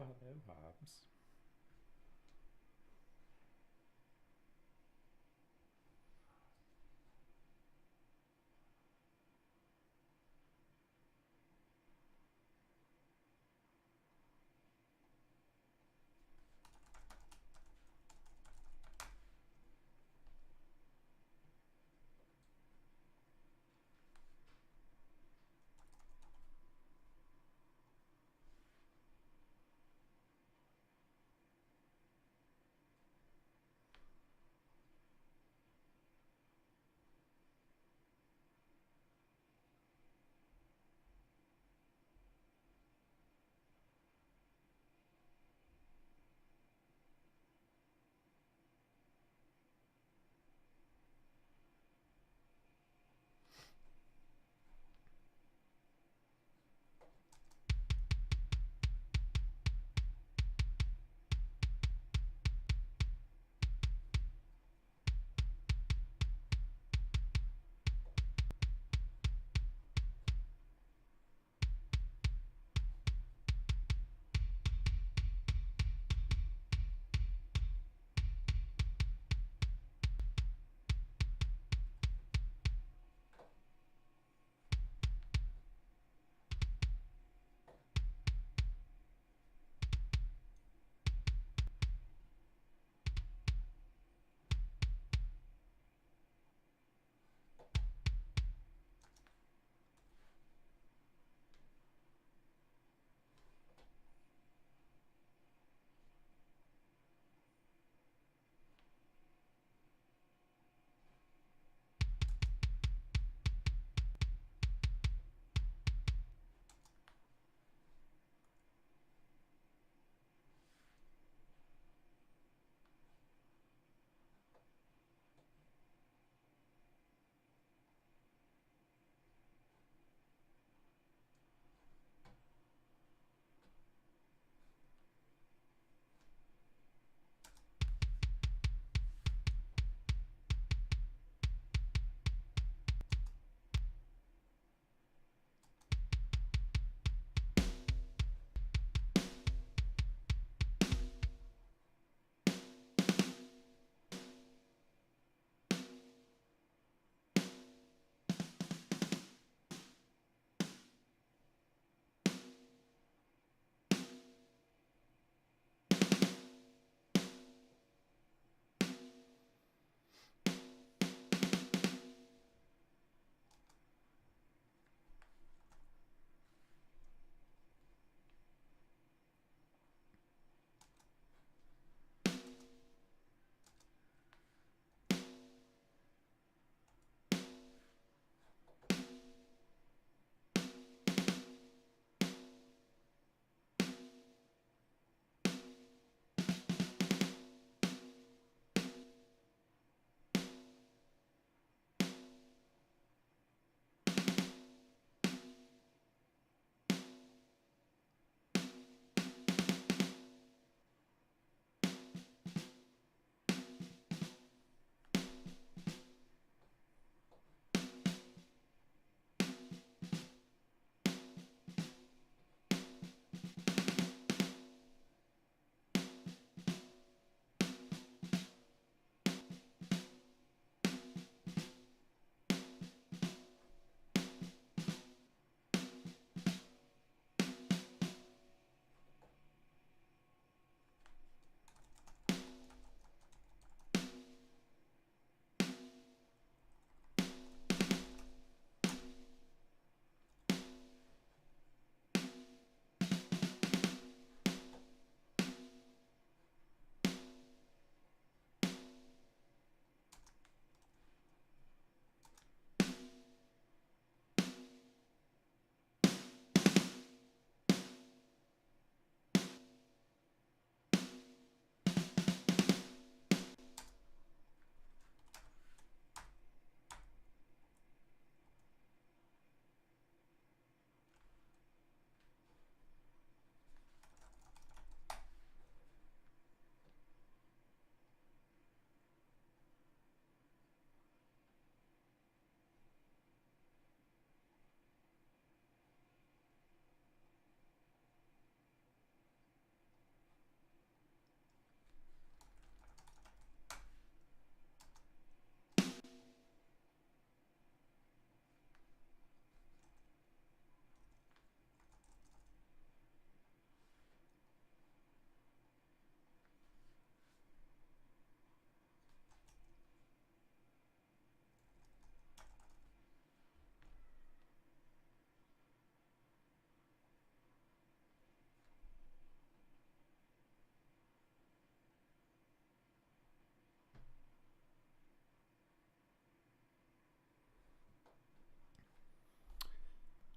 Valeu, Rabs.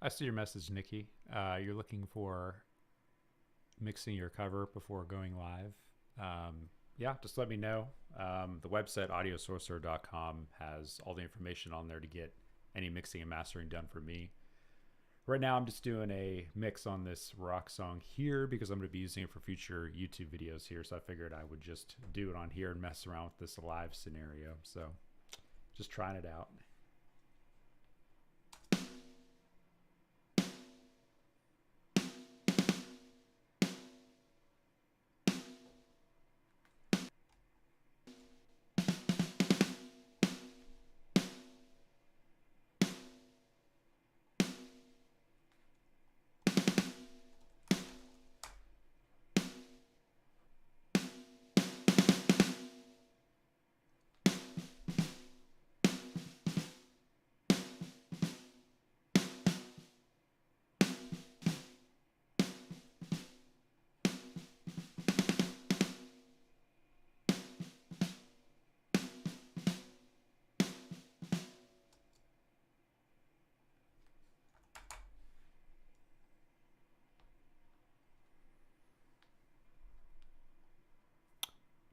I see your message, Nikki. You're looking for mixing your cover before going live. Yeah, just let me know. The website audiosorcerer.com has all the information on there to get any mixing and mastering done for me. Right now, I'm just doing a mix on this rock song here because I'm going to be using it for future YouTube videos here. So I figured I would just do it on here and mess around with this live scenario. So just trying it out.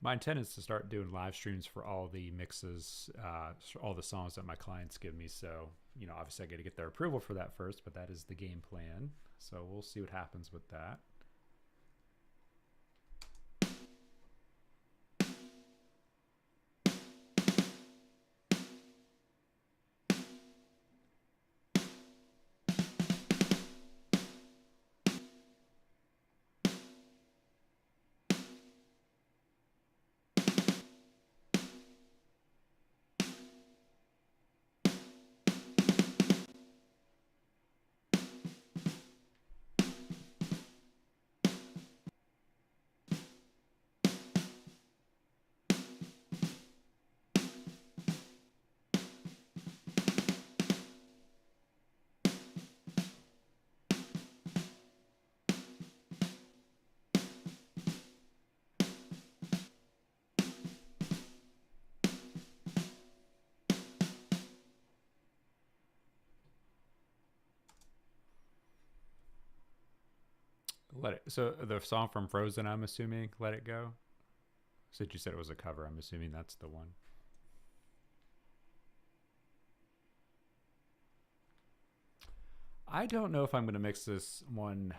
My intent is to start doing live streams for all the mixes, all the songs that my clients give me. So, obviously I got to get their approval for that first, but that is the game plan. So we'll see what happens with that. So the song from Frozen, I'm assuming, Let It Go. Since you said it was a cover, I'm assuming that's the one. I don't know if I'm going to mix this one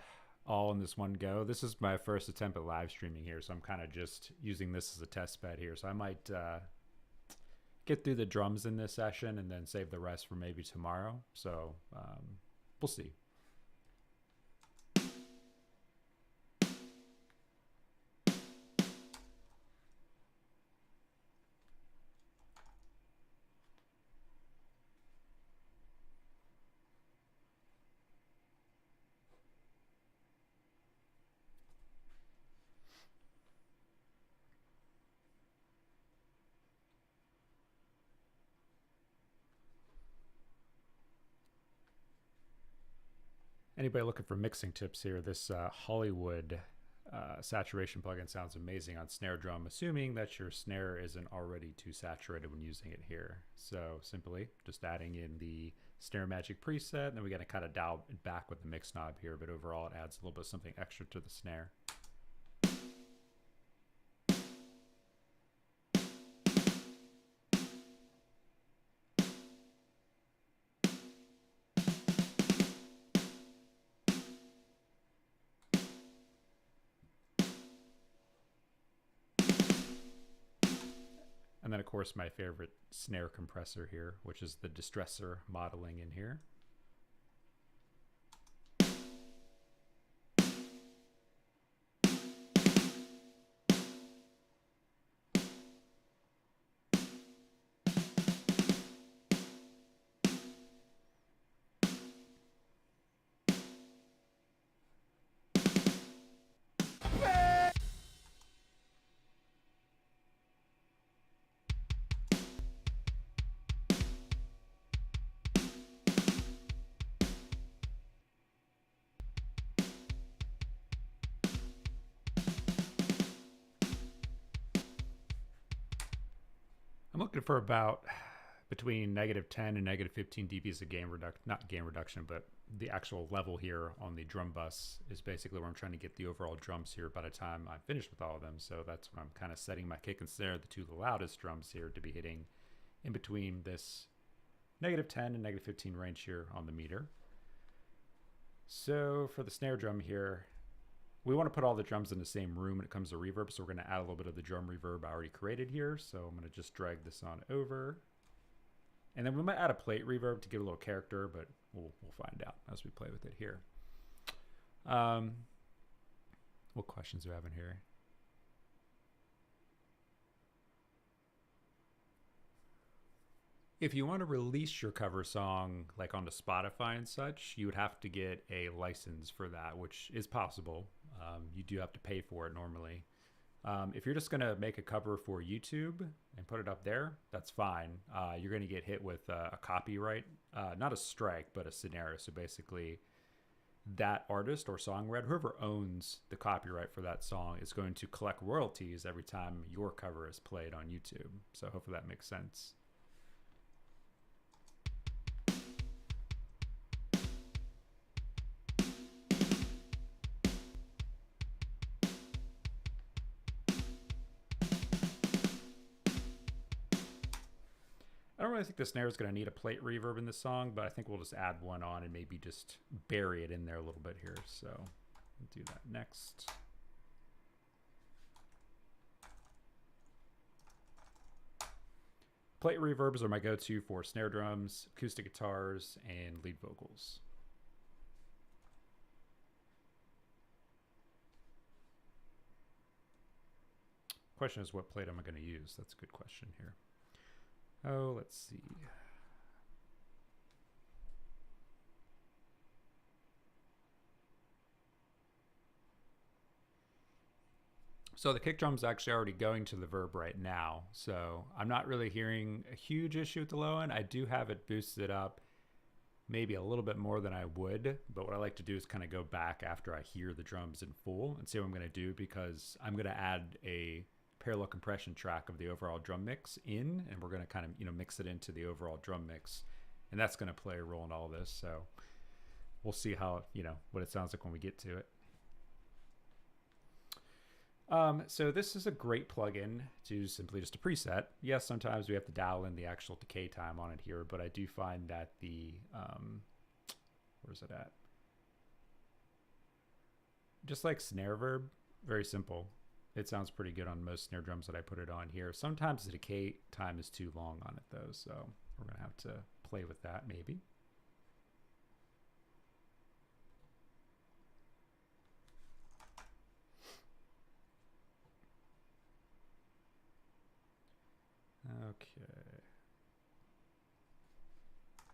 all in this one go. This is my first attempt at live streaming here, so I'm kind of just using this as a test bed here. So I might get through the drums in this session and then save the rest for maybe tomorrow. So we'll see. Anybody looking for mixing tips here, this Hollywood saturation plugin sounds amazing on snare drum, assuming that your snare isn't already too saturated when using it here. So simply just adding in the Snare Magic preset, and then we got to kind of dial it back with the mix knob here, but overall it adds a little bit of something extra to the snare. And then, of course, my favorite snare compressor here, which is the Distressor modeling in here. I'm looking for about between -10 and -15 dBs of gain reduction, not gain reduction, but the actual level here on the drum bus is basically where I'm trying to get the overall drums here by the time I'm finished with all of them. So that's when I'm kind of setting my kick and snare, the two loudest drums here, to be hitting in between this -10 and -15 range here on the meter. So for the snare drum here, we want to put all the drums in the same room when it comes to reverb. So we're going to add a little bit of the drum reverb I already created here. So I'm going to just drag this on over. And then we might add a plate reverb to give a little character, but we'll find out as we play with it here. What questions do we have in here? If you want to release your cover song like onto Spotify and such, you would have to get a license for that, which is possible. You do have to pay for it normally. If you're just going to make a cover for YouTube and put it up there, that's fine. You're going to get hit with a copyright, not a strike, but a scenario. So basically, that artist or songwriter, whoever owns the copyright for that song, is going to collect royalties every time your cover is played on YouTube. So hopefully that makes sense. I don't really think the snare is going to need a plate reverb in this song, but I think we'll just add one on and maybe just bury it in there a little bit here. So we'll do that next. Plate reverbs are my go-to for snare drums, acoustic guitars, and lead vocals. Question is, what plate am I going to use? That's a good question here. Oh, let's see. So the kick drum's actually already going to the verb right now. So I'm not really hearing a huge issue with the low end. I do have it boosted up maybe a little bit more than I would, but what I like to do is kind of go back after I hear the drums in full and see what I'm going to do, because I'm going to add a parallel compression track of the overall drum mix in, and we're going to kind of mix it into the overall drum mix, and that's going to play a role in all this. So we'll see how what it sounds like when we get to it. So this is a great plugin to simply just a preset. Yes, sometimes we have to dial in the actual decay time on it here, but I do find that the where's it at? Just like snare verb, very simple. It sounds pretty good on most snare drums that I put it on here. Sometimes the decay time is too long on it though, so we're gonna have to play with that maybe. Okay.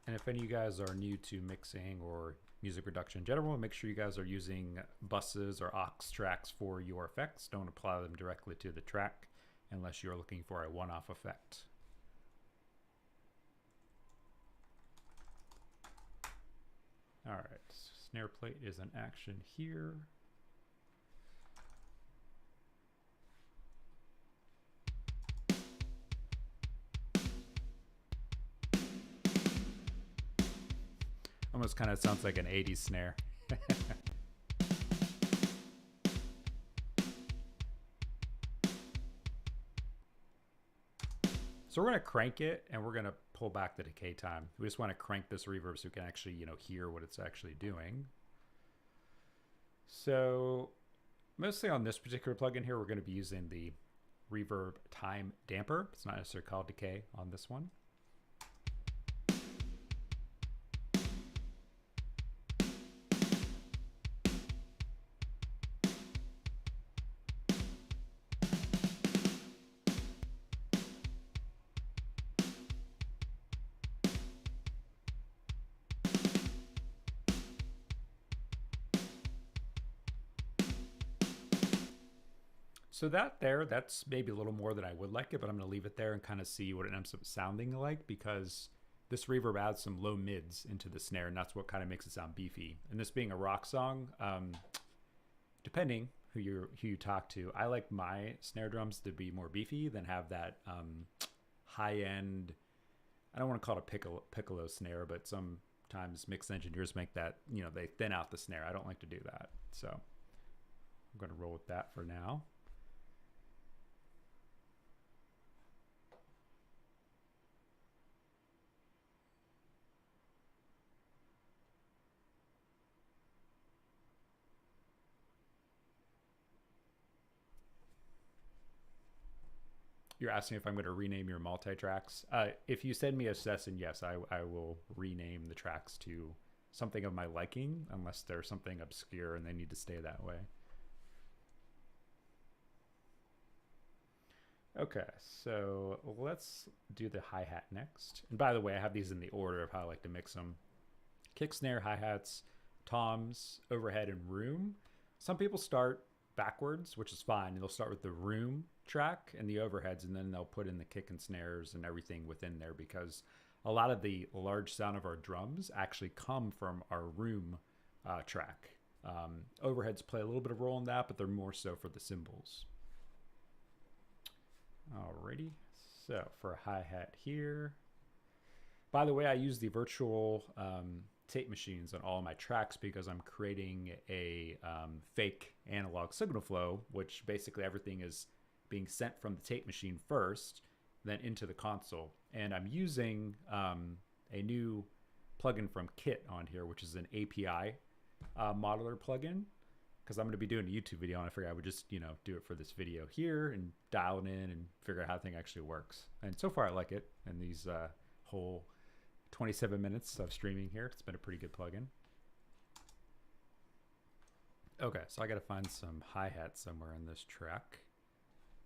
And if any of you guys are new to mixing or music production in general, make sure you guys are using buses or aux tracks for your effects. Don't apply them directly to the track unless you're looking for a one-off effect. All right, snare plate is in action here. Almost kind of sounds like an 80s snare. So we're going to crank it and we're going to pull back the decay time. We just want to crank this reverb so we can actually, hear what it's actually doing. So mostly on this particular plugin here, we're going to be using the reverb time damper. It's not necessarily called decay on this one. So that's maybe a little more than I would like it, but I'm going to leave it there and kind of see what it ends up sounding like, because this reverb adds some low mids into the snare, and that's what kind of makes it sound beefy. And this being a rock song, depending who you talk to, I like my snare drums to be more beefy than have that high-end I don't want to call it a piccolo snare, but sometimes mix engineers make that, they thin out the snare. I don't like to do that. So I'm going to roll with that for now. You're asking if I'm going to rename your multi-tracks. If you send me a session, yes, I will rename the tracks to something of my liking, unless there's something obscure and they need to stay that way. Okay, so let's do the hi-hat next. And by the way, I have these in the order of how I like to mix them. Kick, snare, hi-hats, toms, overhead, and room. Some people start backwards, which is fine. They'll start with the room track and the overheads, and then they'll put in the kick and snares and everything within there, because a lot of the large sound of our drums actually come from our room track. Overheads play a little bit of role in that, but they're more so for the cymbals. Alrighty, so for a hi-hat here. By the way, I use the virtual tape machines on all of my tracks because I'm creating a fake analog signal flow, which basically everything is being sent from the tape machine first, then into the console. And I'm using a new plugin from Kit on here, which is an API modeler plugin, because I'm going to be doing a YouTube video, and I figured I would just, do it for this video here and dial it in and figure out how the thing actually works. And so far I like it. And these whole 27 minutes of streaming here, it's been a pretty good plugin. Okay, so I got to find some hi-hat somewhere in this track.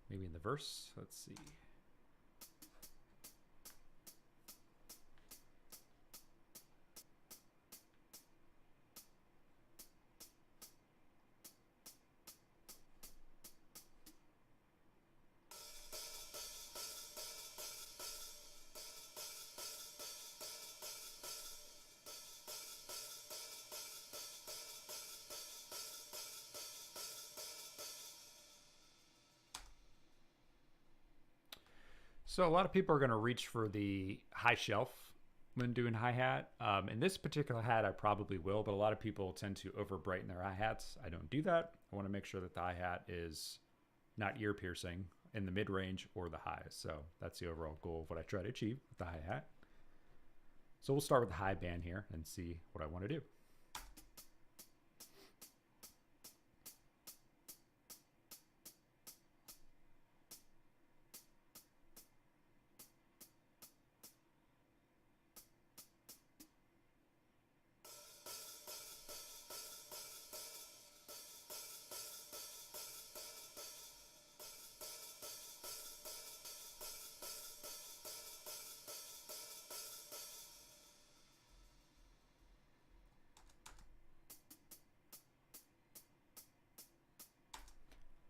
Maybe in the verse. Let's see. So a lot of people are going to reach for the high shelf when doing hi-hat. In this particular hat, I probably will, but a lot of people tend to over brighten their hi-hats. I don't do that. I want to make sure that the hi-hat is not ear piercing in the mid-range or the highs. So that's the overall goal of what I try to achieve with the hi-hat. So we'll start with the high band here and see what I want to do.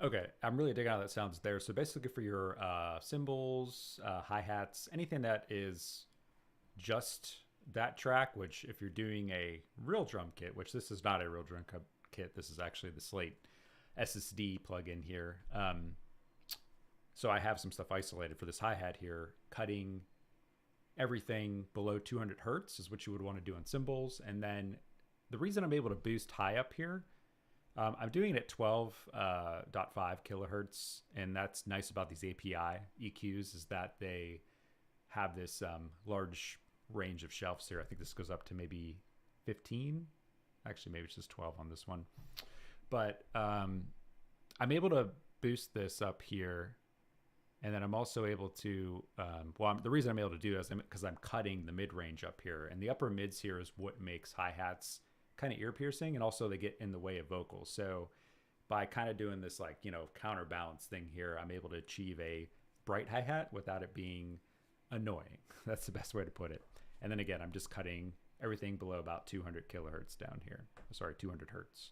Okay, I'm really digging how that sounds there. So basically for your cymbals, hi-hats, anything that is just that track, which if you're doing a real drum kit, which this is not a real drum kit, this is actually the Slate SSD plugin here. So I have some stuff isolated for this hi-hat here. Cutting everything below 200 hertz is what you would want to do on cymbals. And then the reason I'm able to boost high up here, I'm doing it at 12.5 kilohertz, and that's nice about these API EQs is that they have this large range of shelves here. I think this goes up to maybe 15. Actually, maybe it's just 12 on this one. But I'm able to boost this up here, and then I'm also able to, the reason I'm able to do that is because I'm cutting the mid-range up here, and the upper mids here is what makes hi-hats kind of ear piercing, and also they get in the way of vocals. So by kind of doing this counterbalance thing here, I'm able to achieve a bright hi-hat without it being annoying. That's the best way to put it. And then again, I'm just cutting everything below about 200 kilohertz down here. Sorry, 200 hertz.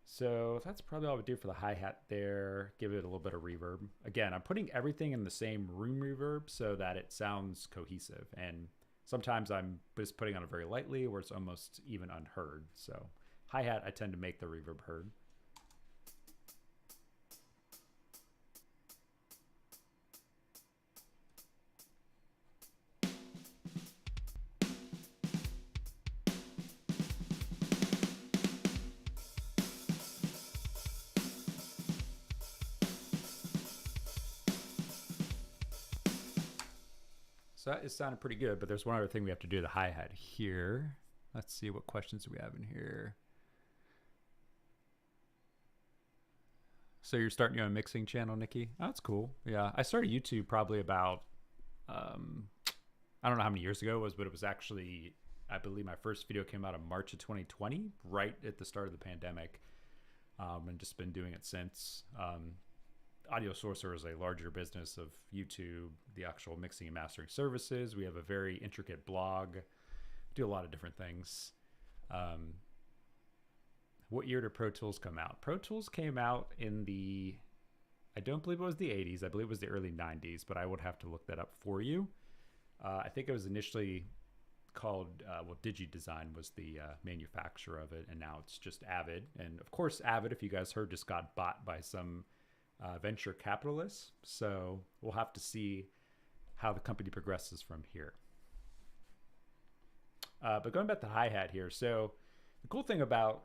So that's probably all I would do for the hi-hat there. Give it a little bit of reverb. Again, I'm putting everything in the same room reverb so that it sounds cohesive. And sometimes I'm just putting on it very lightly where it's almost even unheard. So hi-hat, I tend to make the reverb heard. So that is sounding pretty good, but there's one other thing we have to do, the hi-hat here. Let's see what questions we have in here. So you're starting your own mixing channel, Nikki? Oh, that's cool. Yeah, I started YouTube probably about, I don't know how many years ago it was, but it was actually, I believe my first video came out in March of 2020, right at the start of the pandemic, and just been doing it since. Audio Sorcerer is a larger business of YouTube, the actual mixing and mastering services. We have a very intricate blog, do a lot of different things. What year did Pro Tools come out? Pro Tools came out in the, I don't believe it was the 80s. I believe it was the early 90s, but I would have to look that up for you. I think it was initially called, well, DigiDesign was the manufacturer of it, and now it's just Avid. And of course, Avid, if you guys heard, just got bought by some venture capitalists. So we'll have to see how the company progresses from here. But going back to the hi-hat here. So the cool thing about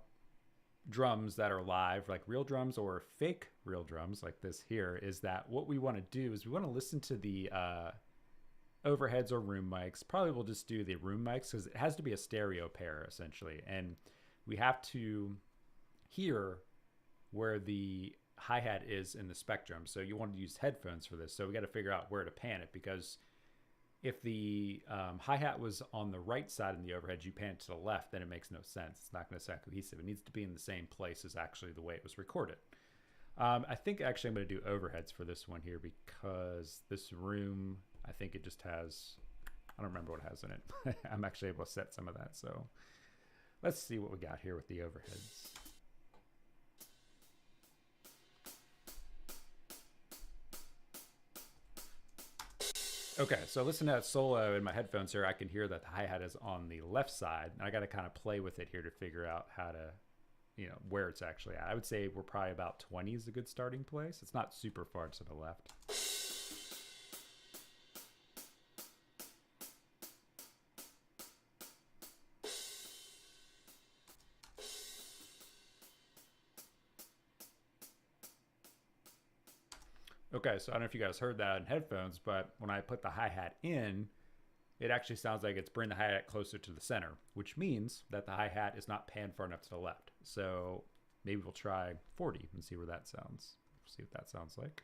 drums that are live, like real drums or fake real drums like this here, is that what we want to do is we want to listen to the overheads or room mics. Probably we'll just do the room mics because it has to be a stereo pair essentially. And we have to hear where the hi-hat is in the spectrum. So you want to use headphones for this. So we got to figure out where to pan it, because if the hi-hat was on the right side in the overhead, you pan it to the left, then it makes no sense. It's not going to sound cohesive. It needs to be in the same place as actually the way it was recorded. I think actually I'm going to do overheads for this one here, because this room, I think it just has, I don't remember what it has in it. I'm actually able to set some of that. So let's see what we got here with the overheads. Okay, so listen to that solo in my headphones here. I can hear that the hi-hat is on the left side, and I got to kind of play with it here to figure out how to, you know, where it's actually at. I would say we're probably about 20 is a good starting place. It's not super far to the left. Okay, so I don't know if you guys heard that in headphones, but when I put the hi-hat in, it actually sounds like it's bringing the hi-hat closer to the center, which means that the hi-hat is not panned far enough to the left. So maybe we'll try 40 and see where that sounds. See what that sounds like.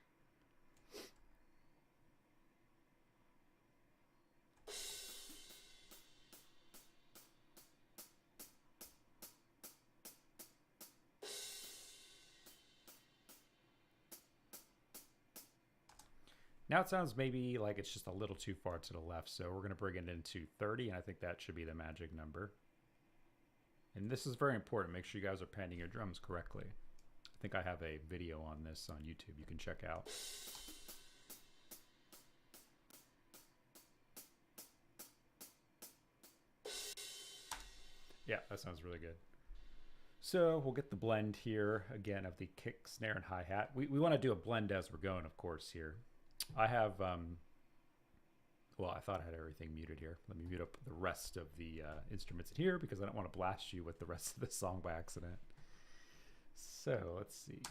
Now it sounds maybe like it's just a little too far to the left, so we're going to bring it into 30, and I think that should be the magic number. And this is very important. Make sure you guys are panning your drums correctly. I think I have a video on this on YouTube you can check out. Yeah, that sounds really good. So we'll get the blend here again of the kick, snare, and hi-hat. We want to do a blend as we're going, of course, here. I have, well, I thought I had everything muted here. Let me mute up the rest of the instruments in here, because I don't want to blast you with the rest of the song by accident. So let's see.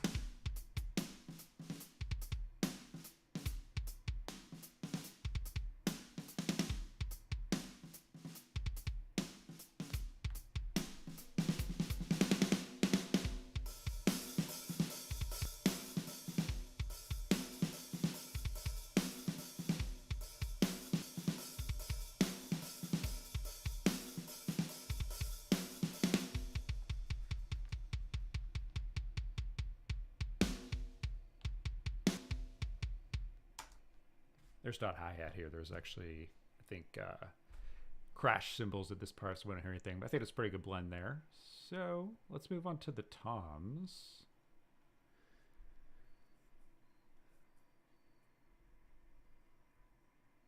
There's not hi-hat here. There's actually, I think, crash cymbals at this part, so I don't hear anything. But I think it's a pretty good blend there. So let's move on to the toms.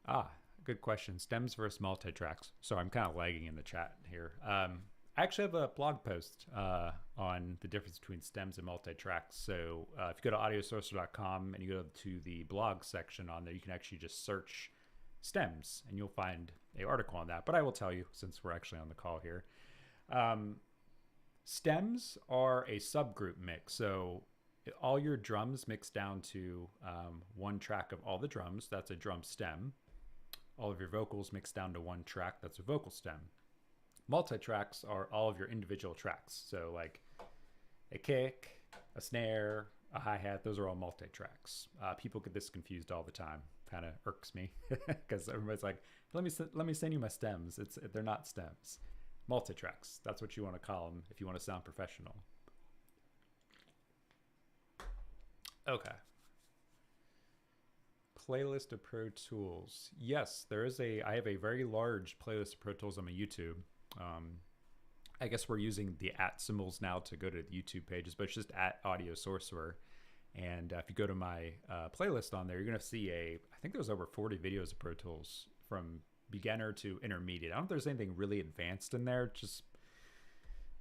Ah, good question. Stems versus multi-tracks. So I'm kind of lagging in the chat here. I actually have a blog post on the difference between stems and multi-tracks. So if you go to audiosorcerer.com and you go to the blog section on there, you can actually just search stems and you'll find an article on that. But I will tell you, since we're actually on the call here, stems are a subgroup mix. So all your drums mix down to one track of all the drums. That's a drum stem. all of your vocals mixed down to one track. That's a vocal stem. Multi-tracks are all of your individual tracks. So like a kick, a snare, a hi-hat, those are all multi-tracks. People get this confused all the time. Kind of irks me because everybody's like, let me send you my stems. They're not stems. Multi-tracks. That's what you want to call them if you want to sound professional. Okay. Playlist of Pro Tools. Yes, I have a very large playlist of Pro Tools on my YouTube. I guess we're using the @ symbols now to go to the YouTube pages, but it's just @Audio Sorcerer. And if you go to my playlist on there, you're going to see I think there's over 40 videos of Pro Tools from beginner to intermediate. I don't know if there's anything really advanced in there, just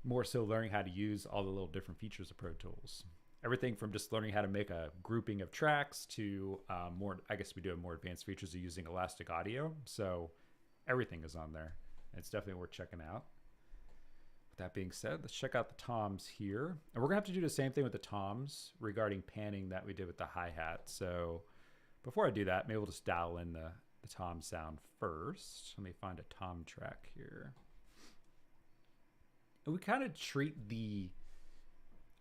more so learning how to use all the little different features of Pro Tools. Everything from just learning how to make a grouping of tracks to more, I guess we do have more advanced features of using Elastic Audio. So everything is on there. It's definitely worth checking out. With that being said, let's check out the toms here. And we're gonna have to do the same thing with the toms regarding panning that we did with the hi-hat. So before I do that, maybe we'll just dial in the tom sound first. Let me find a tom track here. And we kind of treat the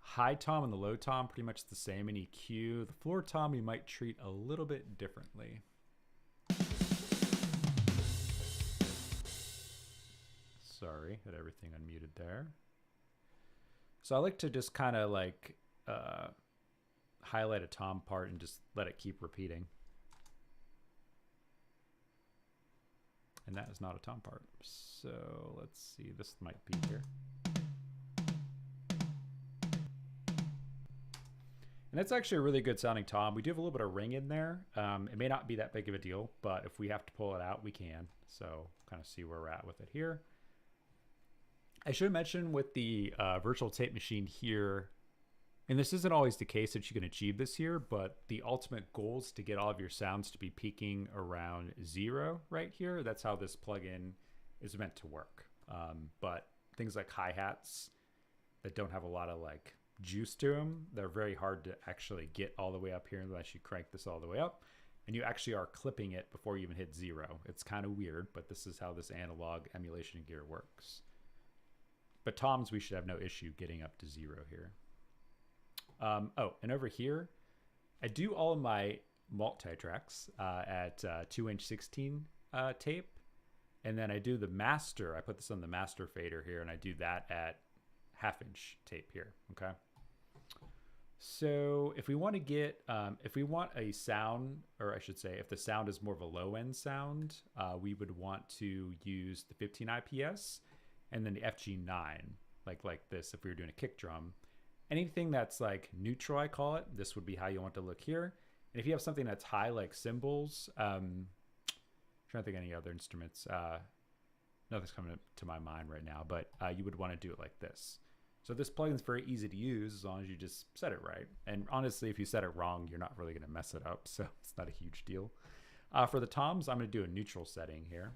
high tom and the low tom pretty much the same in EQ. The floor tom we might treat a little bit differently. Sorry, had everything unmuted there. So I like to just kind of like highlight a tom part and just let it keep repeating. And that is not a tom part. So let's see, this might be here. And that's actually a really good sounding tom. We do have a little bit of ring in there. It may not be that big of a deal, but if we have to pull it out, we can. So kind of see where we're at with it here. I should mention with the virtual tape machine here, and this isn't always the case that you can achieve this here, but the ultimate goal is to get all of your sounds to be peaking around 0 right here. That's how this plugin is meant to work. But things like hi-hats that don't have a lot of like juice to them, they're very hard to actually get all the way up here unless you crank this all the way up. And you actually are clipping it before you even hit 0. It's kind of weird, but this is how this analog emulation gear works. But toms, we should have no issue getting up to 0 here. Oh, and over here, I do all of my multi-tracks at 2" 16 tape. And then I do the master. I put this on the master fader here, and I do that at 1/2" tape here, okay? So if we want to get, if we want a sound, or I should say, if the sound is more of a low end sound, we would want to use the 15 IPS and then the FG9, like this, if we were doing a kick drum. Anything that's like neutral, I call it, this would be how you want to look here. And if you have something that's high, like cymbals, I'm trying to think of any other instruments. Nothing's coming to my mind right now, but you would want to do it like this. So this plugin is very easy to use as long as you just set it right. And honestly, if you set it wrong, you're not really going to mess it up. So it's not a huge deal. For the toms, I'm going to do a neutral setting here.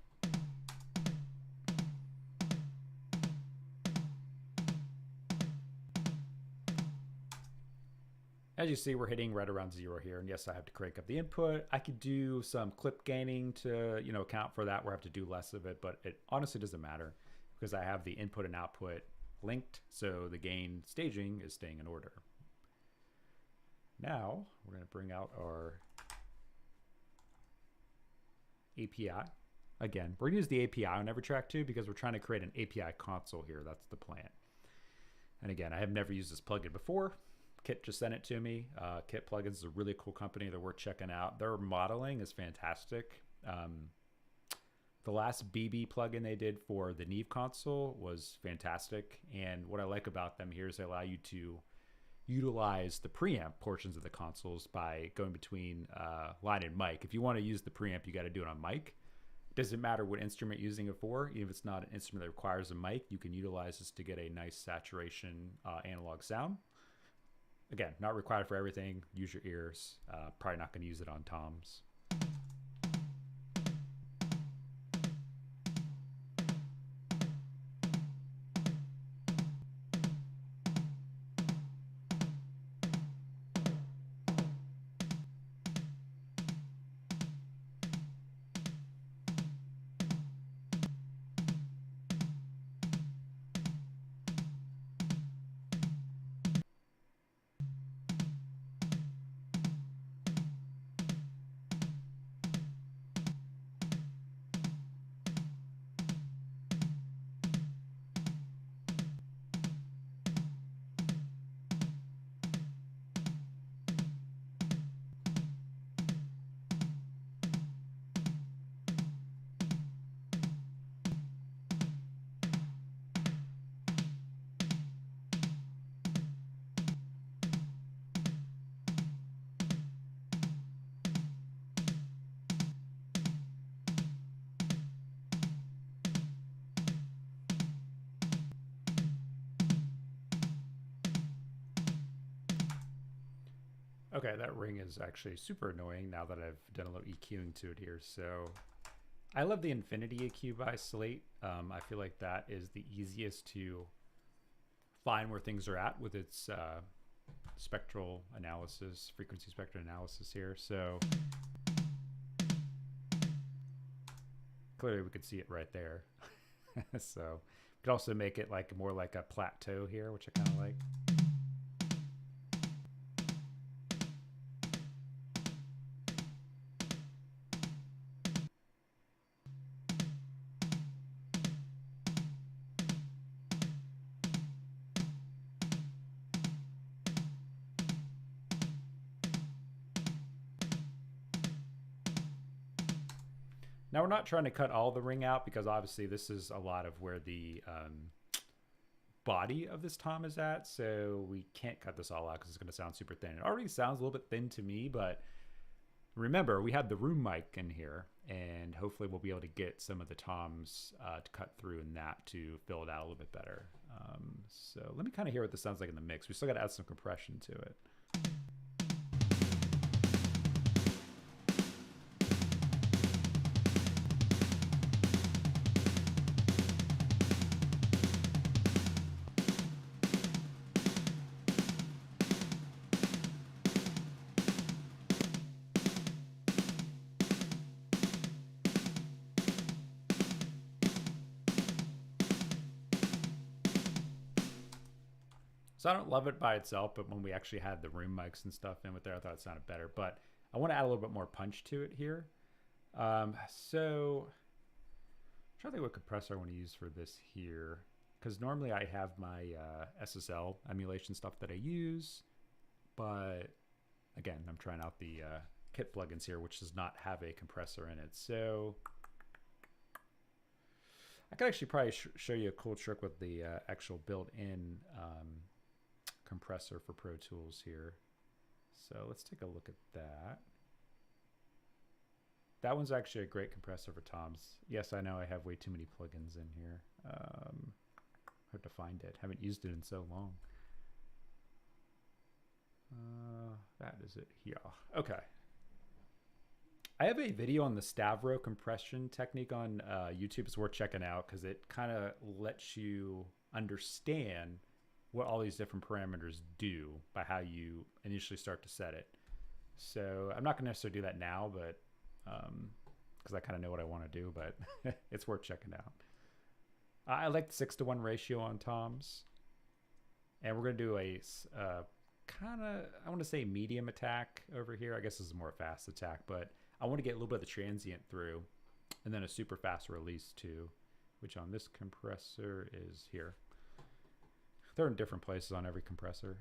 As you see, we're hitting right around 0 here. And yes, I have to crank up the input. I could do some clip gaining to, account for that, where I have to do less of it, but it honestly doesn't matter because I have the input and output linked, so the gain staging is staying in order. Now we're going to bring out our API. Again, we're going to use the API on every track too because we're trying to create an API console here. That's the plan. And again, I have never used this plugin before. Kit just sent it to me. Kit Plugins is a really cool company. They're worth checking out. Their modeling is fantastic. The last BB plugin they did for the Neve console was fantastic. And what I like about them here is they allow you to utilize the preamp portions of the consoles by going between line and mic. If you want to use the preamp, you got to do it on mic. Doesn't matter what instrument you're using it for. Even if it's not an instrument that requires a mic, you can utilize this to get a nice saturation analog sound. Again, not required for everything. Use your ears. Probably not going to use it on toms. Okay, that ring is actually super annoying now that I've done a little EQing to it here. So I love the Infinity EQ by Slate. I feel like that is the easiest to find where things are at with its spectral analysis, frequency spectral analysis here. So clearly we could see it right there. So we could also make it like more like a plateau here, which I kind of like. Now we're not trying to cut all the ring out because obviously this is a lot of where the body of this tom is at, so we can't cut this all out because it's going to sound super thin. It already sounds a little bit thin to me, but remember we had the room mic in here, and hopefully we'll be able to get some of the toms to cut through in that to fill it out a little bit better. So let me kind of hear what this sounds like in the mix. We still got to add some compression to it. So I don't love it by itself, but when we actually had the room mics and stuff in with there, I thought it sounded better. But I want to add a little bit more punch to it here. So I'm trying to think what compressor I want to use for this here, because normally I have my SSL emulation stuff that I use, but again, I'm trying out the kit plugins here, which does not have a compressor in it. So I could actually probably show you a cool trick with the actual built-in compressor for Pro Tools here. So let's take a look at that. That one's actually a great compressor for toms. Yes, I know I have way too many plugins in here. Hard to find it. Haven't used it in so long. That is it here. Okay. I have a video on the Stavro compression technique on YouTube. It's worth checking out because it kind of lets you understand what all these different parameters do by how you initially start to set it. So I'm not going to necessarily do that now, but because I kind of know what I want to do, but it's worth checking out. I like the 6-to-1 ratio on toms, and we're going to do a kind of, I want to say medium attack over here. I guess this is more fast attack, but I want to get a little bit of the transient through, and then a super fast release too, which on this compressor is here. They're in different places on every compressor.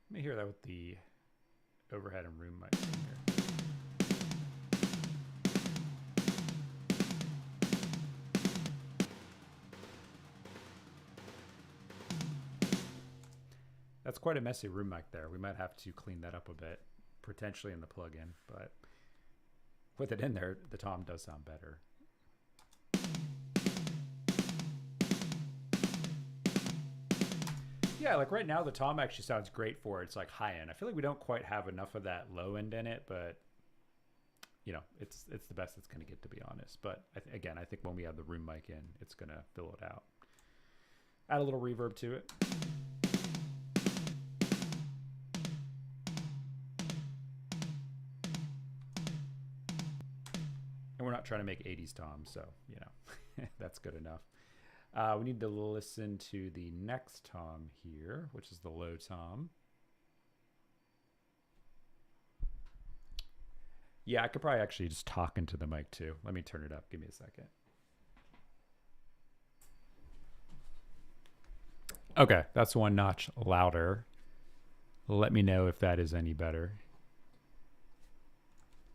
Let me hear that with the overhead and room mics in here. That's quite a messy room mic there. We might have to clean that up a bit, potentially in the plugin, but with it in there, the tom does sound better. Yeah, like right now the tom actually sounds great for it's like high end. I feel like we don't quite have enough of that low end in it, but it's the best it's going to get, to be honest. But again, I think when we have the room mic in, it's going to fill it out. Add a little reverb to it. And we're not trying to make 80s toms, so, that's good enough. We need to listen to the next tom here, which is the low tom. Yeah, I could probably actually just talk into the mic too. Let me turn it up. Give me a second. Okay, that's one notch louder. Let me know if that is any better.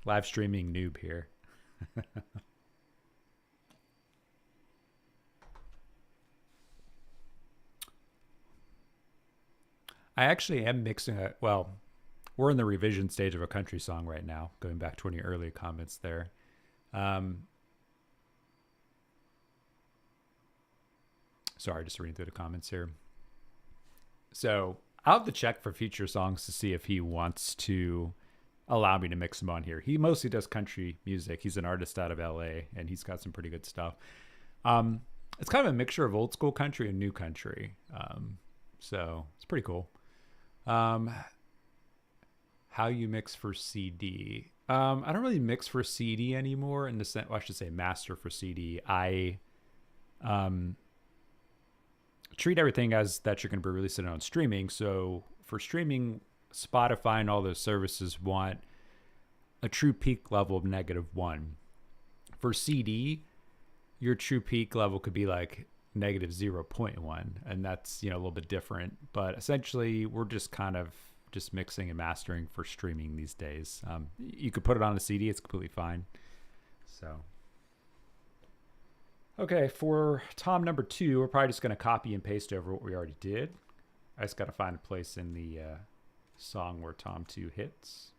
Live streaming noob here. I actually am mixing it. Well, we're in the revision stage of a country song right now, going back to one of your earlier comments there. Sorry, just reading through the comments here. So I'll have to check for future songs to see if he wants to allow me to mix them on here. He mostly does country music. He's an artist out of LA, and he's got some pretty good stuff. It's kind of a mixture of old school country and new country. So it's pretty cool. How you mix for CD? I don't really mix for CD anymore in the sense, well, I should say master for CD. I treat everything as that you're going to be releasing it on streaming. So for streaming, Spotify and all those services want a true peak level of -1. For CD, your true peak level could be like -0.1, and that's a little bit different. But essentially, we're just kind of just mixing and mastering for streaming these days. You could put it on a CD; it's completely fine. So. Okay, for tom number 2, we're probably just going to copy and paste over what we already did. I just got to find a place in the song where tom 2 hits.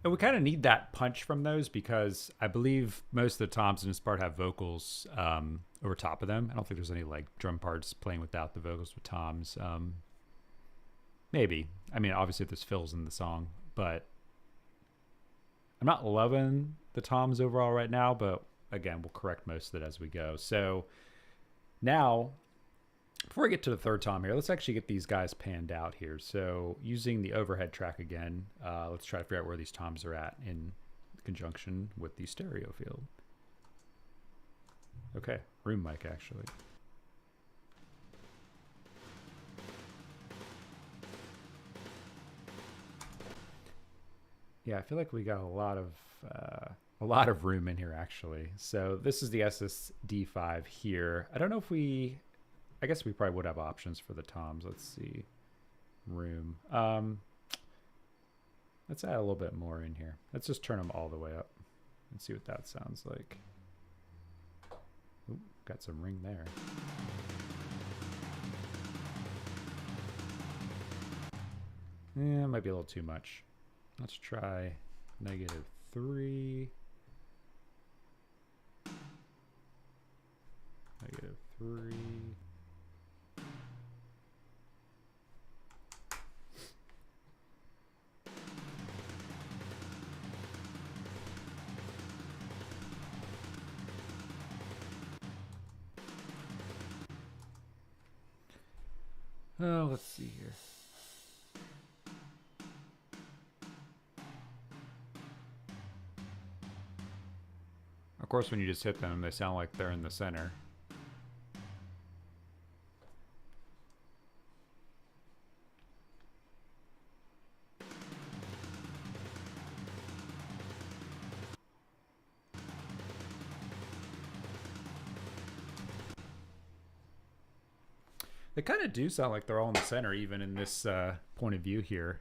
And we kind of need that punch from those because I believe most of the toms in this part have vocals over top of them. I don't think there's any like drum parts playing without the vocals with toms. Maybe. I mean, obviously if there's fills in the song, but I'm not loving the toms overall right now, but again, we'll correct most of it as we go. So now, before we get to the third tom here, let's actually get these guys panned out here. So using the overhead track again, let's try to figure out where these toms are at in conjunction with the stereo field. Okay, room mic actually. Yeah, I feel like we got a lot of room in here actually. So this is the SSD5 here. I don't know if I guess we probably would have options for the toms. Let's see. Room. Let's add a little bit more in here. Let's just turn them all the way up and see what that sounds like. Ooh, got some ring there. Yeah, it might be a little too much. Let's try -3. -3. Oh, let's see here. Of course, when you just hit them, they sound like they're in the center. They kind of do sound like they're all in the center, even in this point of view here.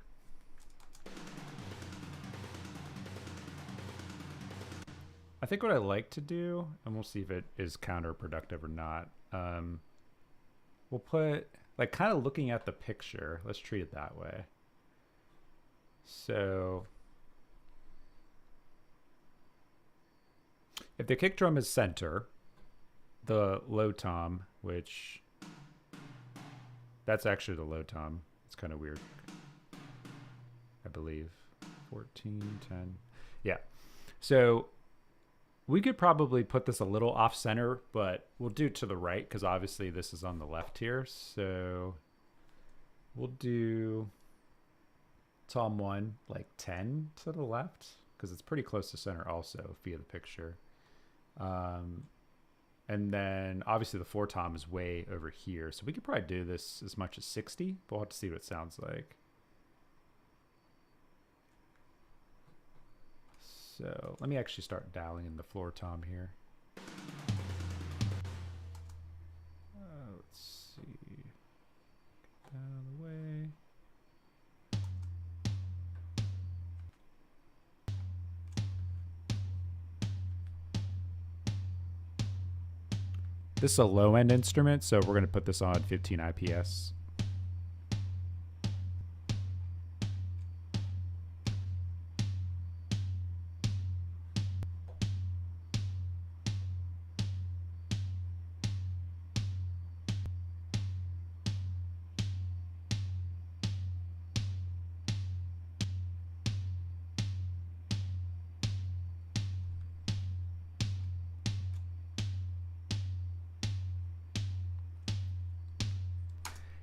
I think what I like to do, and we'll see if it is counterproductive or not, we'll put, like, kind of looking at the picture. Let's treat it that way. So if the kick drum is center, the low tom, which... that's actually the low tom. It's kind of weird. I believe 14, 10. Yeah. So we could probably put this a little off center, but we'll do to the right because obviously this is on the left here. So we'll do tom 1 like 10 to the left because it's pretty close to center also via the picture. And then obviously the 4 tom is way over here. So we could probably do this as much as 60, but we'll have to see what it sounds like. So let me actually start dialing in the floor tom here. Let's see. Get that out of the way. This is a low end instrument, so we're going to put this on 15 IPS.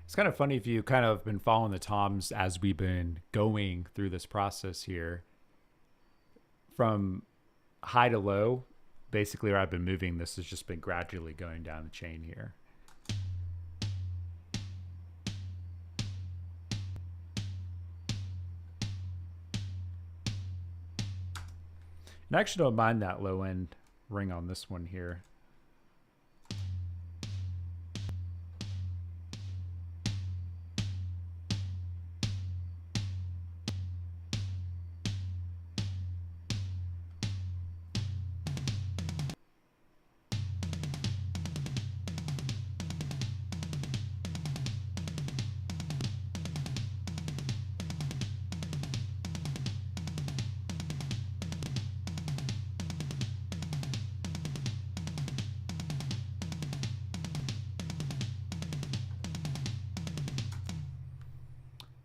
It's kind of funny if you kind of been following the toms as we've been going through this process here. From high to low, basically where I've been moving, this has just been gradually going down the chain here. And I actually don't mind that low end ring on this one here.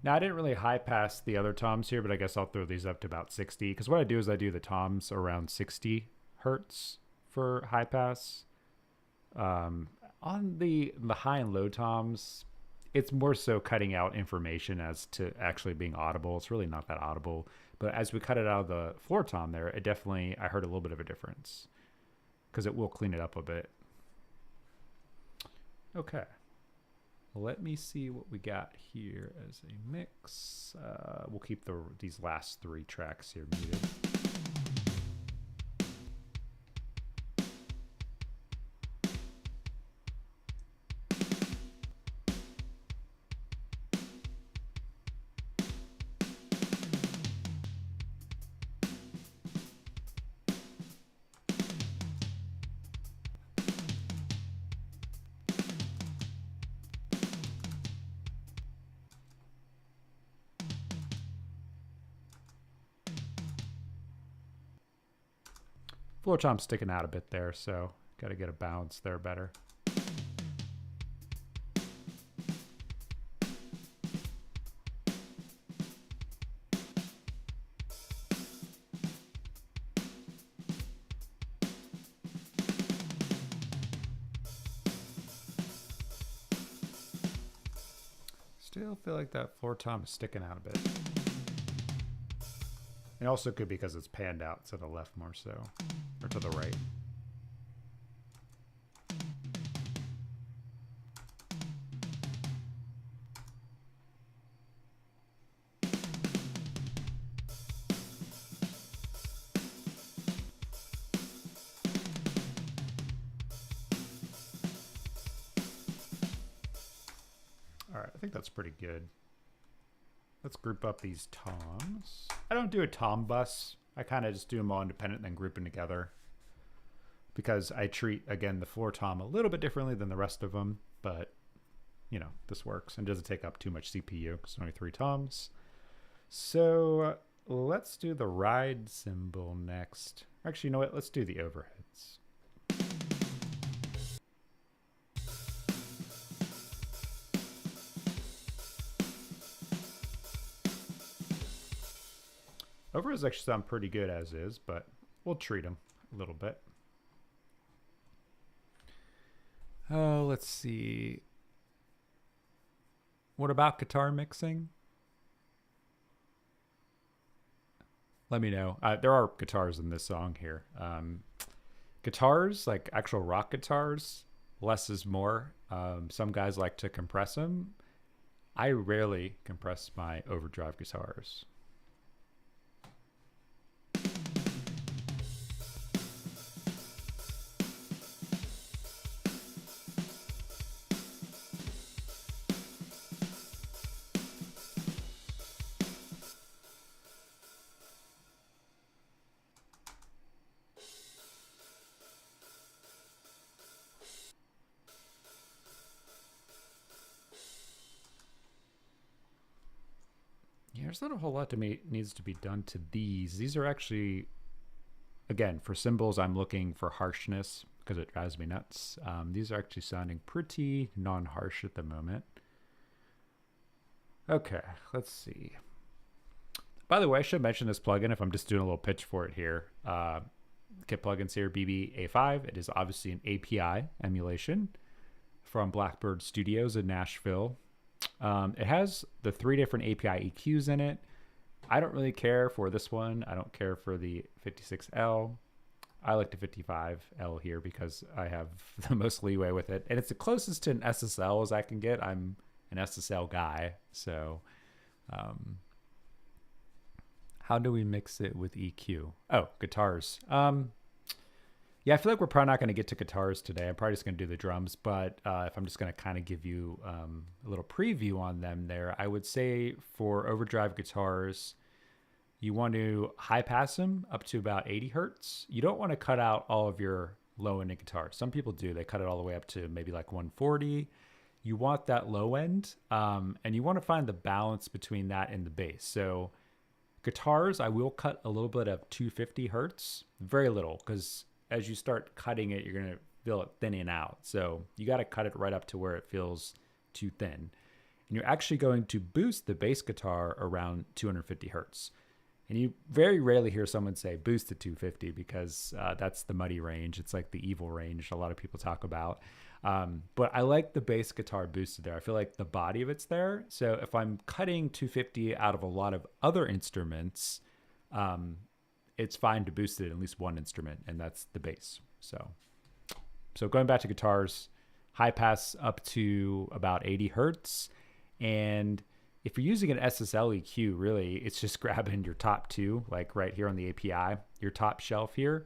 Now, I didn't really high pass the other toms here, but I guess I'll throw these up to about 60. Because what I do is I do the toms around 60 hertz for high pass. On the high and low toms, it's more so cutting out information as to actually being audible. It's really not that audible. But as we cut it out of the floor tom there, it definitely, I heard a little bit of a difference. Because it will clean it up a bit. Okay. Let me see what we got here as a mix. We'll keep these last 3 tracks here muted. Floor tom's sticking out a bit there, so got to get a balance there better. Still feel like that floor tom is sticking out a bit. It also could be because it's panned out to the left more so, or to the right. I think that's pretty good. Let's group up these toms. I don't do a tom bus. I kind of just do them all independent and then group them together. Because I treat, again, the floor tom a little bit differently than the rest of them. But, you know, this works and doesn't take up too much CPU because it's only 3 toms. So let's do the ride cymbal next. Actually, you know what? Let's do the overheads. Overheads actually sound pretty good as is, but we'll treat them a little bit. Oh, let's see. What about guitar mixing? Let me know. There are guitars in this song here. Guitars, like actual rock guitars, less is more. Some guys like to compress them. I rarely compress my overdrive guitars. Yeah, there's not a whole lot to me needs to be done to these. These are actually, again, for cymbals, I'm looking for harshness because it drives me nuts. These are actually sounding pretty non-harsh at the moment. Okay, let's see. By the way, I should mention this plugin if I'm just doing a little pitch for it here. Kit plugins here, BB-A5. It is obviously an API emulation from Blackbird Studios in Nashville. It has the 3 different API EQs in it. I don't really care for this one. I don't care for the 56L. I like the 55L here because I have the most leeway with it. And it's the closest to an SSL as I can get. I'm an SSL guy. So how do we mix it with EQ? Oh, guitars. Yeah, I feel like we're probably not going to get to guitars today. I'm probably just going to do the drums, but if I'm just going to kind of give you a little preview on them there, I would say for overdrive guitars, you want to high pass them up to about 80 hertz. You don't want to cut out all of your low end guitars. Some people do. They cut it all the way up to maybe like 140. You want that low end, and you want to find the balance between that and the bass. So guitars, I will cut a little bit of 250 hertz, very little, because as you start cutting it, you're going to feel it thinning out. So you got to cut it right up to where it feels too thin. And you're actually going to boost the bass guitar around 250 hertz. And you very rarely hear someone say boost to 250 because that's the muddy range. It's like the evil range a lot of people talk about. But I like the bass guitar boosted there. I feel like the body of it's there. So if I'm cutting 250 out of a lot of other instruments, it's fine to boost it in at least one instrument, and that's the bass. So going back to guitars, high pass up to about 80 hertz. And if you're using an SSL EQ, really, it's just grabbing your top 2, like right here on the API, your top shelf here.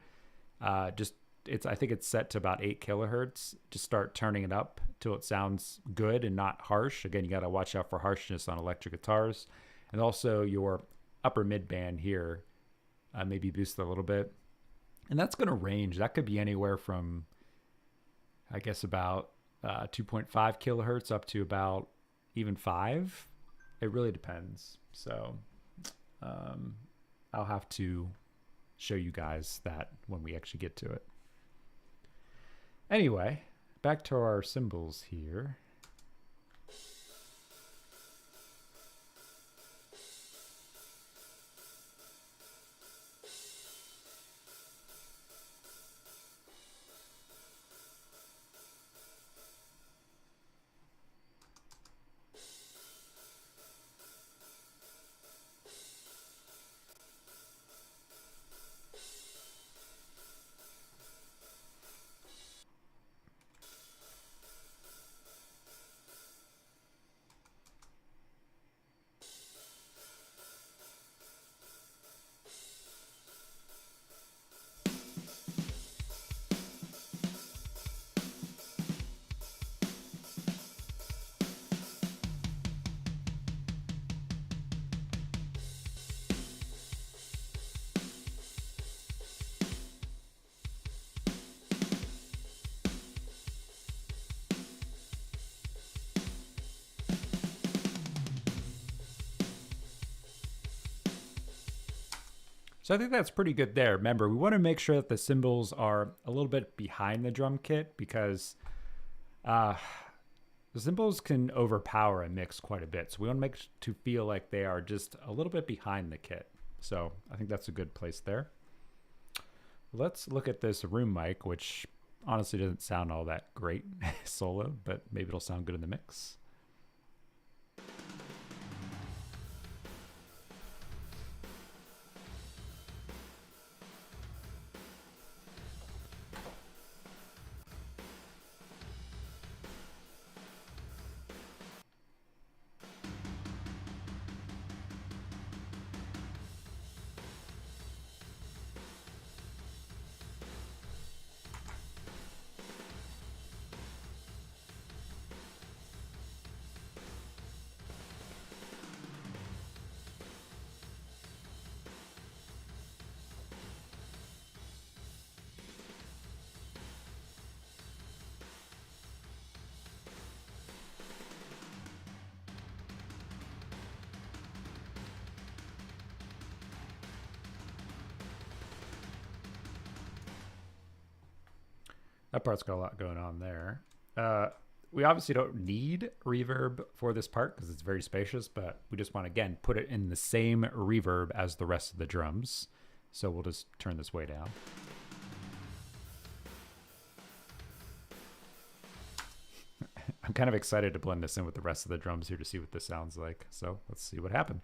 I think it's set to about 8 kilohertz. Just start turning it up till it sounds good and not harsh. Again, you got to watch out for harshness on electric guitars. And also your upper mid band here, maybe boost it a little bit. And that's going to range. That could be anywhere from, I guess, about 2.5 kilohertz up to about even 5. It really depends. So I'll have to show you guys that when we actually get to it. Anyway, back to our cymbals here. So I think that's pretty good there. Remember, we want to make sure that the cymbals are a little bit behind the drum kit because uh, the cymbals can overpower a mix quite a bit. So we want to make to feel like they are just a little bit behind the kit. So I think that's a good place there. Let's look at this room mic, which honestly doesn't sound all that great solo, but maybe it'll sound good in the mix. That part's got a lot going on there. We obviously don't need reverb for this part because it's very spacious, but we just want to, again, put it in the same reverb as the rest of the drums. So we'll just turn this way down. I'm kind of excited to blend this in with the rest of the drums here to see what this sounds like. So let's see what happens.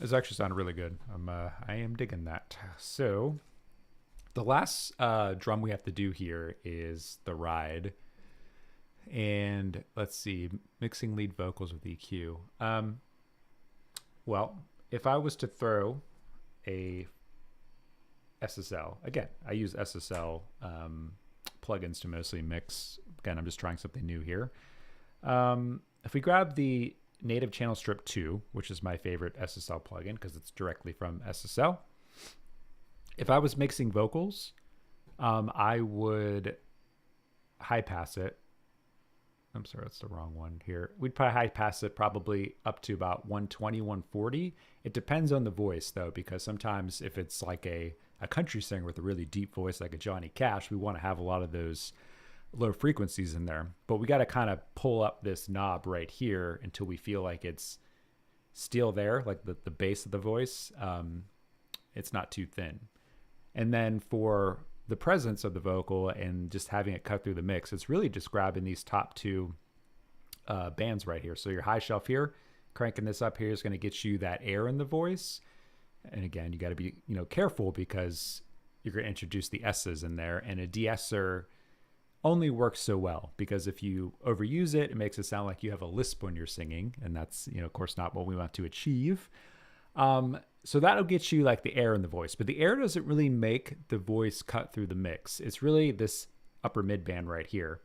This actually sounded really good. I am digging that. So the last drum we have to do here is the ride. And let's see, mixing lead vocals with EQ. Well, if I was to throw a SSL, again, I use SSL plugins to mostly mix. Again, I'm just trying something new here. If we grab the Native Channel Strip 2, which is my favorite SSL plugin because it's directly from SSL. If I was mixing vocals, I would high pass it. I'm sorry, that's the wrong one here. We'd probably high pass it probably up to about 120, 140. It depends on the voice though, because sometimes if it's like a country singer with a really deep voice like a Johnny Cash, we want to have a lot of those low frequencies in there, but we got to kind of pull up this knob right here until we feel like it's still there, like the base of the voice. It's not too thin. And then for the presence of the vocal and just having it cut through the mix, it's really just grabbing these top two bands right here. So your high shelf here, cranking this up here is going to get you that air in the voice. And again, you got to be careful because you're going to introduce the S's in there, and a de-esser only works so well because if you overuse it, it makes it sound like you have a lisp when you're singing, and that's of course not what we want to achieve. So that'll get you like the air in the voice, but the air doesn't really make the voice cut through the mix. It's really this upper mid band right here,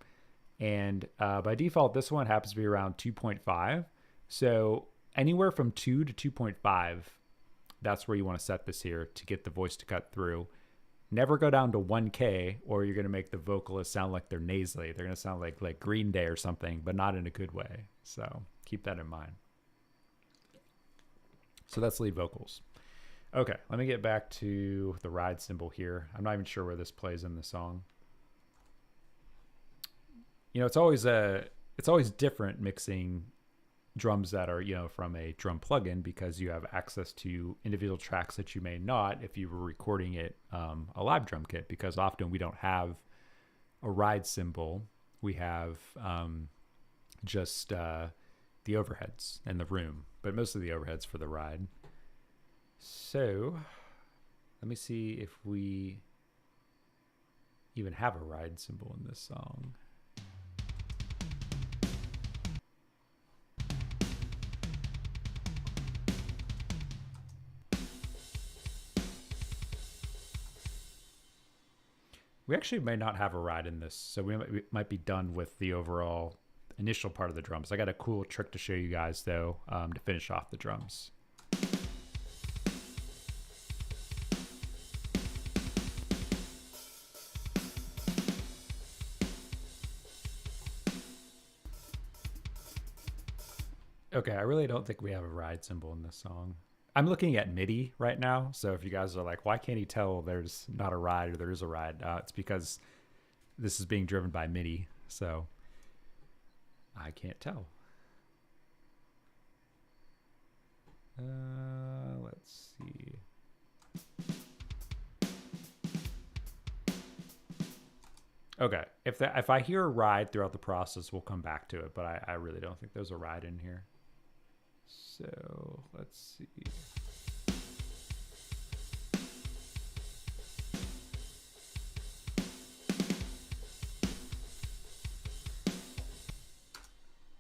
and by default this one happens to be around 2.5. So anywhere from 2 to 2.5, that's where you want to set this here to get the voice to cut through. Never go down to 1K or you're going to make the vocalists sound like they're nasally. They're going to sound like Green Day or something, but not in a good way. So keep that in mind. So that's lead vocals. Okay, let me get back to the ride cymbal here. I'm not even sure where this plays in the song. It's always different mixing drums that are from a drum plugin because you have access to individual tracks that you may not if you were recording it a live drum kit, because often we don't have a ride cymbal. We have just the overheads and the room, but most of the overheads for the ride. So let me see if we even have a ride cymbal in this song. We actually may not have a ride in this, so we might be done with the overall initial part of the drums. I got a cool trick to show you guys though, to finish off the drums. Okay, I really don't think we have a ride cymbal in this song. I'm looking at MIDI right now, so if you guys are like, why can't he tell there's not a ride or there is a ride? It's because this is being driven by MIDI, so I can't tell. Let's see. Okay, if I hear a ride throughout the process, we'll come back to it, but I really don't think there's a ride in here. So let's see.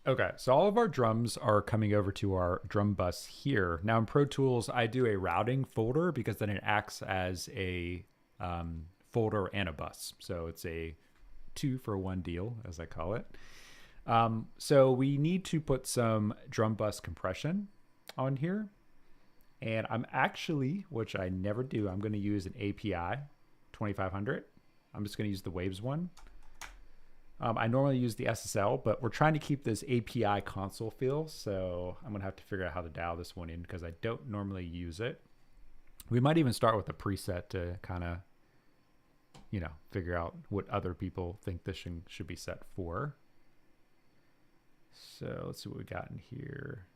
Okay, so all of our drums are coming over to our drum bus here. Now in Pro Tools, I do a routing folder because then it acts as a folder and a bus. So it's a 2-for-1 deal, as I call it. So we need to put some drum bus compression on here. And I'm actually, which I never do, I'm going to use an API 2500. I'm just going to use the Waves one. I normally use the SSL, but we're trying to keep this API console feel. So I'm going to have to figure out how to dial this one in because I don't normally use it. We might even start with a preset to kind of, you know, figure out what other people think this should be set for. So let's see what we got in here.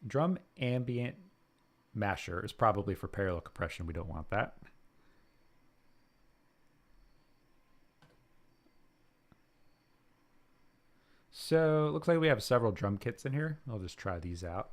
Drum ambient masher is probably for parallel compression. We don't want that. So it looks like we have several drum kits in here. I'll just try these out.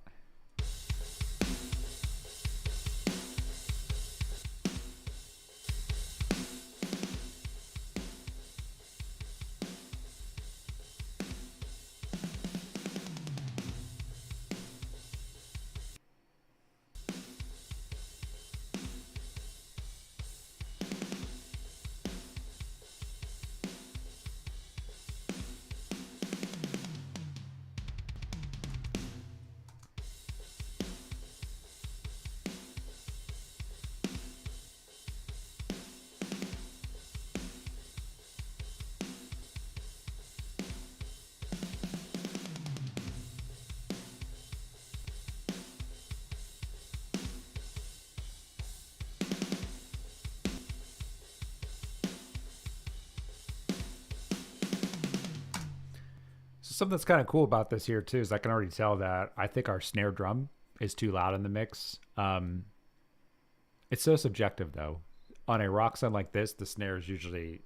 Something that's kind of cool about this here too is I can already tell that I think our snare drum is too loud in the mix. It's so subjective though. On a rock sound like this, the snare is usually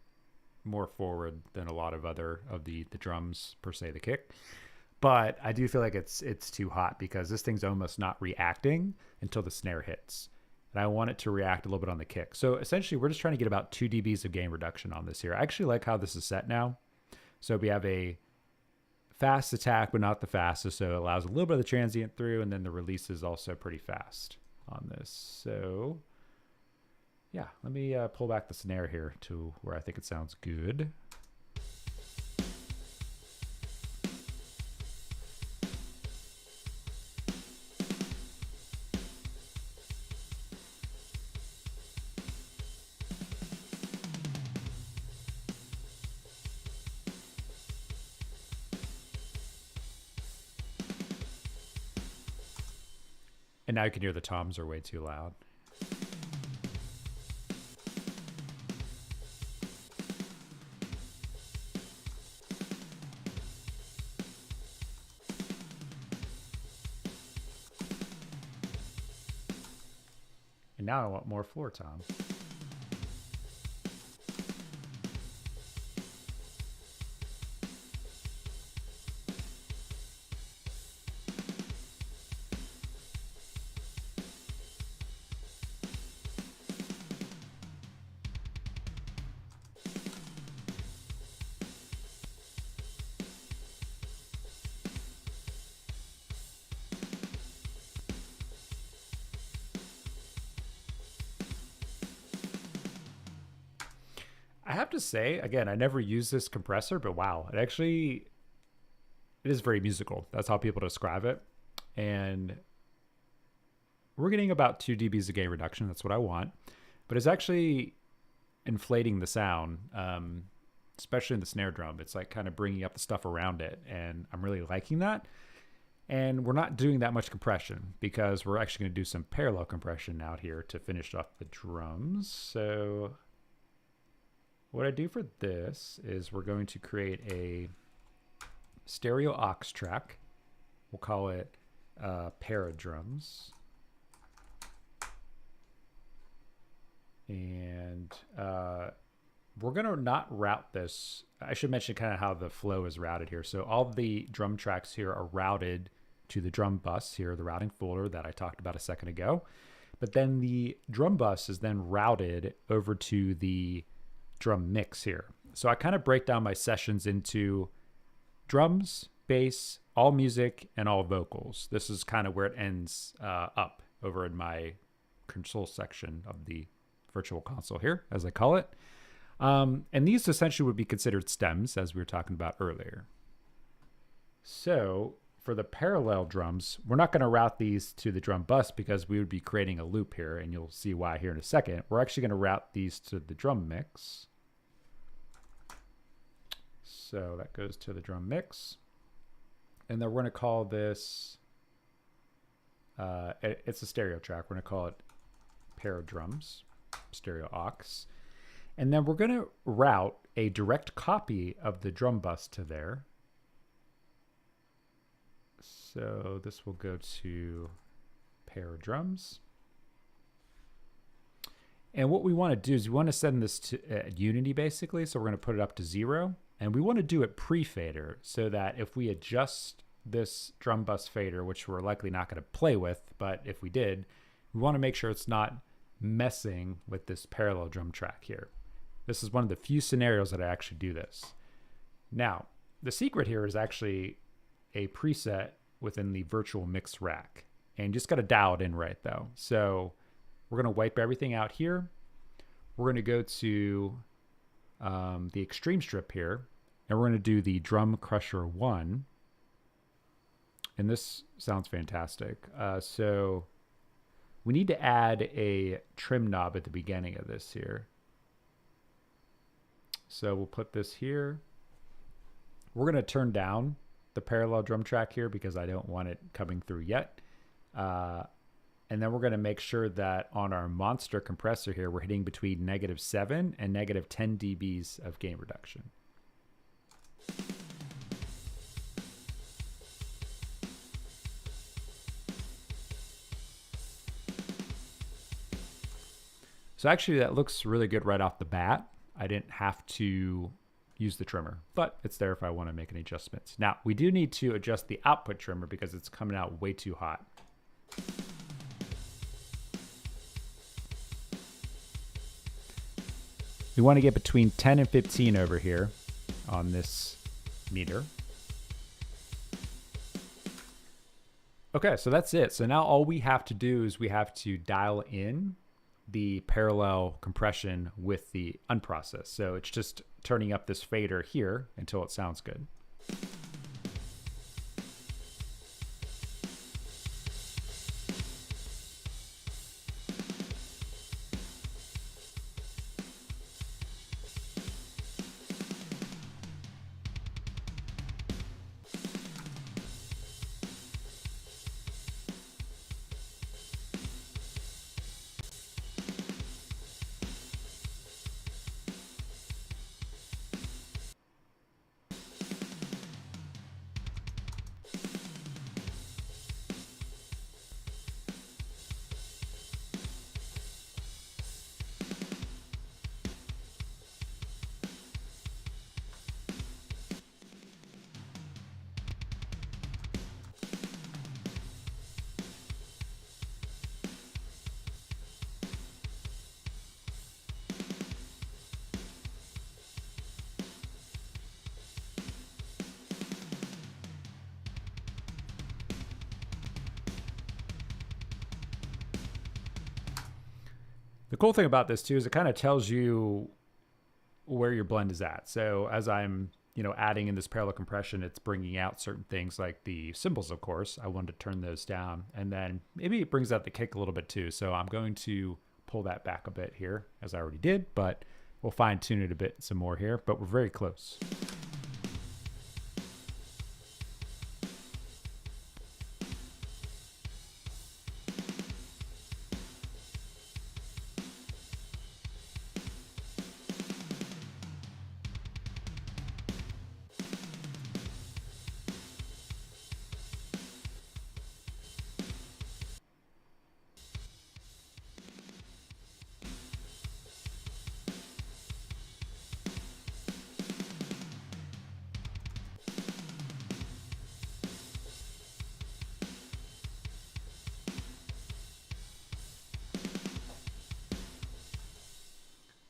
more forward than a lot of other of the drums, per se the kick. But I do feel like it's too hot because this thing's almost not reacting until the snare hits. And I want it to react a little bit on the kick. So essentially we're just trying to get about 2 dBs of gain reduction on this here. I actually like how this is set now. So we have a fast attack, but not the fastest. So it allows a little bit of the transient through, and then the release is also pretty fast on this. So yeah, let me pull back the snare here to where I think it sounds good. And now you can hear the toms are way too loud. And now I want more floor tom. I have to say, again, I never use this compressor, but wow, it is very musical. That's how people describe it. And we're getting about 2 dBs of gain reduction. That's what I want. But it's actually inflating the sound, especially in the snare drum. It's like kind of bringing up the stuff around it. And I'm really liking that. And we're not doing that much compression because we're actually going to do some parallel compression out here to finish off the drums. So what I do for this is we're going to create a stereo aux track. We'll call it Paradrums. And we're going to not route this. I should mention kind of how the flow is routed here. So all the drum tracks here are routed to the drum bus here, the routing folder that I talked about a second ago. But then the drum bus is then routed over to the drum mix here. So I kind of break down my sessions into drums, bass, all music, and all vocals. This is kind of where it ends up over in my console section of the virtual console here, as I call it. And these essentially would be considered stems, as we were talking about earlier. So for the parallel drums, we're not going to route these to the drum bus because we would be creating a loop here, and you'll see why here in a second. We're actually going to route these to the drum mix. So that goes to the drum mix. And then we're going to call this, it's a stereo track. We're going to call it Paradrums, stereo aux. And then we're going to route a direct copy of the drum bus to there. So this will go to Paradrums. And what we want to do is we want to send this to Unity basically. So we're going to put it up to 0. And we want to do it pre-fader so that if we adjust this drum bus fader, which we're likely not going to play with, but if we did, we want to make sure it's not messing with this parallel drum track here. This is one of the few scenarios that I actually do this. Now, the secret here is actually a preset within the virtual mix rack. And you just got to dial it in right though. So we're going to wipe everything out here. We're going to go to the extreme strip here, and we're going to do the Drum Crusher 1. And this sounds fantastic. So we need to add a trim knob at the beginning of this here. So we'll put this here. We're going to turn down the parallel drum track here because I don't want it coming through yet. And then we're going to make sure that on our monster compressor here, we're hitting between -7 and -10 dBs of gain reduction. So actually that looks really good right off the bat. I didn't have to use the trimmer, but it's there if I want to make any adjustments. Now we do need to adjust the output trimmer because it's coming out way too hot. We want to get between 10 and 15 over here on this meter. Okay, so that's it. So now all we have to do is we have to dial in the parallel compression with the unprocessed. So it's just turning up this fader here until it sounds good. The cool thing about this too is it kind of tells you where your blend is at. So as I'm, adding in this parallel compression, it's bringing out certain things like the cymbals, of course. I wanted to turn those down, and then maybe it brings out the kick a little bit too. So I'm going to pull that back a bit here, as I already did, but we'll fine tune it a bit some more here, but we're very close.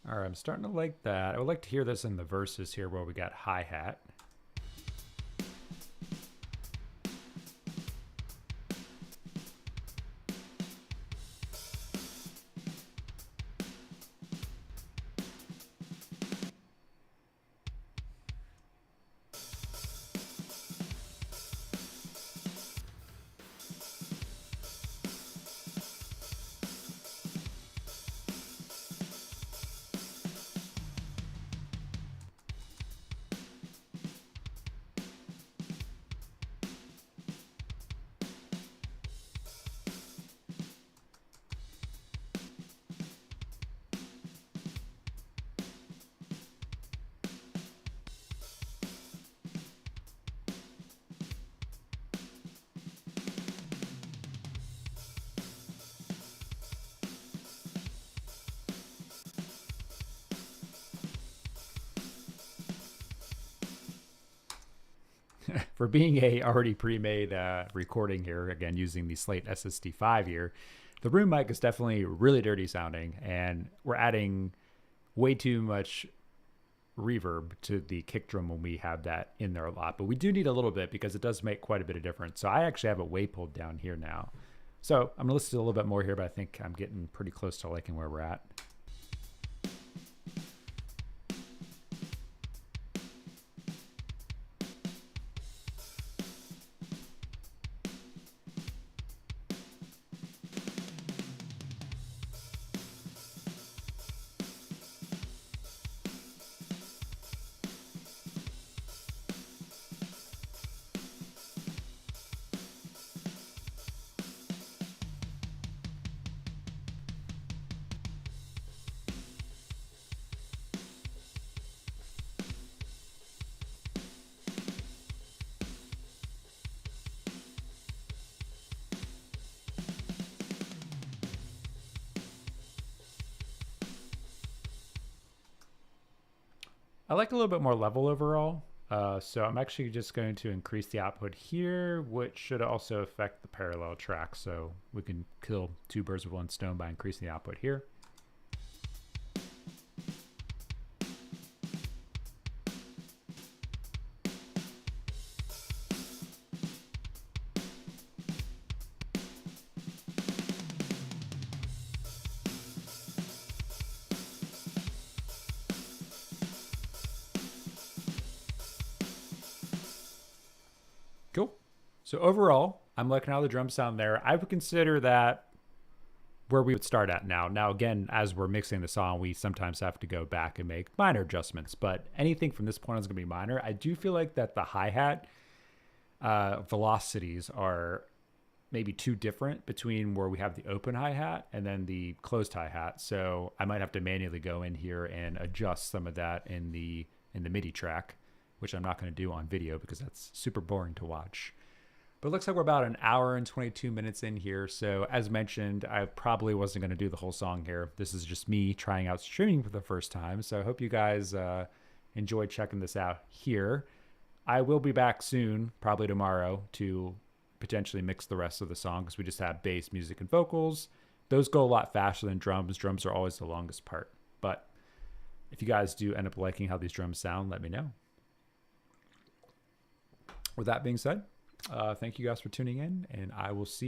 All right, I'm starting to like that. I would like to hear this in the verses here where we got hi-hat. For being a already pre-made recording here, again using the Slate SSD5 here, the room mic is definitely really dirty sounding, and we're adding way too much reverb to the kick drum when we have that in there a lot. But we do need a little bit because it does make quite a bit of difference. So I actually have it way pulled down here now. So I'm gonna listen to a little bit more here, but I think I'm getting pretty close to liking where we're at. I like a little bit more level overall. So I'm actually just going to increase the output here, which should also affect the parallel track. So we can kill two birds with one stone by increasing the output here. Cool. So overall, I'm liking how the drums sound there. I would consider that where we would start at now. Now, again, as we're mixing the song, we sometimes have to go back and make minor adjustments, but anything from this point on is going to be minor. I do feel like that the hi-hat velocities are maybe too different between where we have the open hi-hat and then the closed hi-hat. So I might have to manually go in here and adjust some of that in the MIDI track, which I'm not going to do on video because that's super boring to watch. But it looks like we're about an hour and 22 minutes in here. So as mentioned, I probably wasn't going to do the whole song here. This is just me trying out streaming for the first time. So I hope you guys enjoyed checking this out here. I will be back soon, probably tomorrow, to potentially mix the rest of the song because we just have bass, music, and vocals. Those go a lot faster than drums. Drums are always the longest part. But if you guys do end up liking how these drums sound, let me know. With that being said, thank you guys for tuning in, and I will see